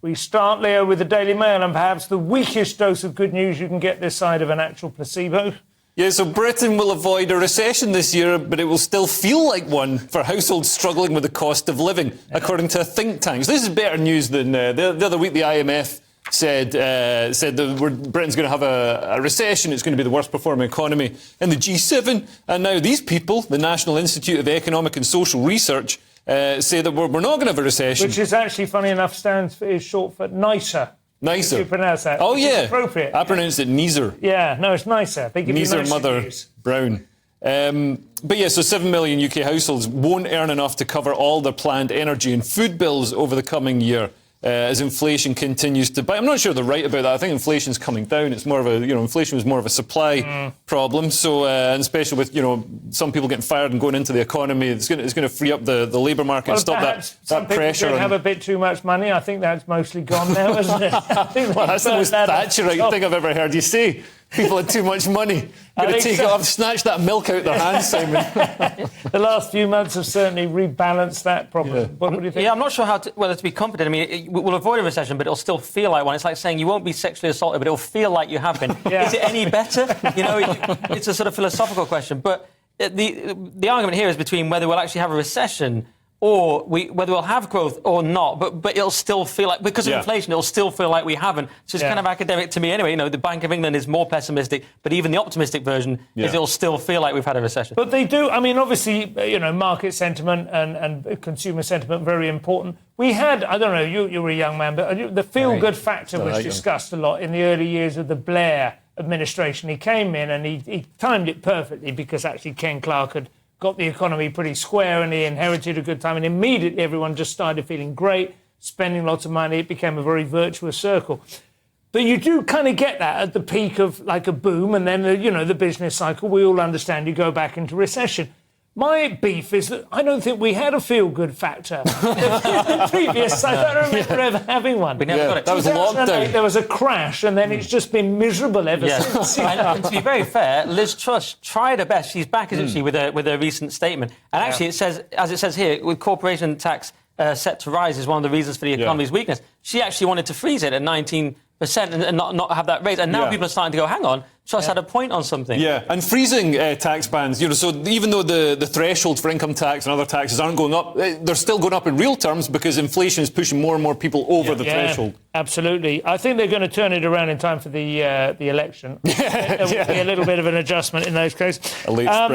We start, Leo, with the Daily Mail and perhaps the weakest dose of good news you can get this side of an actual placebo. Yeah, so Britain will avoid a recession this year, but it will still feel like one for households struggling with the cost of living, according to a think tank. So this is better news than the other week the IMF said that Britain's going to have a recession. It's going to be the worst performing economy in the G7. And now these people, the National Institute of Economic and Social Research, say that we're not going to have a recession. Which is actually, funny enough, is short for nicer. Nicer. You pronounce that. Oh, yeah. Appropriate. I pronounce it Neezer. Yeah, no, it's nicer. They give Neezer you nicer Mother news. Brown. But yeah, so 7 million UK households won't earn enough to cover all their planned energy and food bills over the coming year. As inflation continues to bite. I'm not sure they're right about that. I think inflation's coming down. It's more of a, inflation was more of a supply problem. So, and especially with, some people getting fired and going into the economy, it's going to free up the labour market and stop that pressure. Some people have a bit too much money. I think that's mostly gone now, isn't it? Well, that's the most Thatcherite thing I've ever heard you say. People had too much money. Going to take it off, snatch that milk out their hands, Simon. The last few months have certainly rebalanced that problem. Yeah. What do you think? Yeah, I'm not sure whether to be confident. I mean, we'll avoid a recession, but it'll still feel like one. It's like saying you won't be sexually assaulted, but it'll feel like you have been. Yeah. Is it any better? It's a sort of philosophical question. But the argument here is between whether we'll actually have a recession or whether we'll have growth or not, but it'll still feel like, because of inflation, it'll still feel like we haven't. So it's kind of academic to me anyway. The Bank of England is more pessimistic, but even the optimistic version is it'll still feel like we've had a recession. But they do, I mean, obviously, market sentiment and consumer sentiment, very important. We had, I don't know, you were a young man, but the feel-good factor was discussed a lot in the early years of the Blair administration. He came in and he timed it perfectly because actually Ken Clarke had got the economy pretty square and he inherited a good time, and immediately everyone just started feeling great, spending lots of money. It became a very virtuous circle. But you do kind of get that at the peak of like a boom, and then the business cycle. We all understand you go back into recession. My beef is that I don't think we had a feel-good factor. The previous, I don't remember ever having one. We never got it. That was lockdown. There was a crash, and then it's just been miserable ever since. And to be very fair, Liz Truss tried her best. She's back, isn't she, with a recent statement. And actually, it says, as it says here, with corporation tax set to rise is one of the reasons for the economy's weakness. She actually wanted to freeze it at 19% and not have that raise. And now people are starting to go, hang on, Truss had a point on something. Yeah, and freezing tax bans, so even though the thresholds for income tax and other taxes aren't going up, they're still going up in real terms because inflation is pushing more and more people over the threshold. Absolutely. I think they're going to turn it around in time for the election. There will be a little bit of an adjustment in those cases. A late sprint.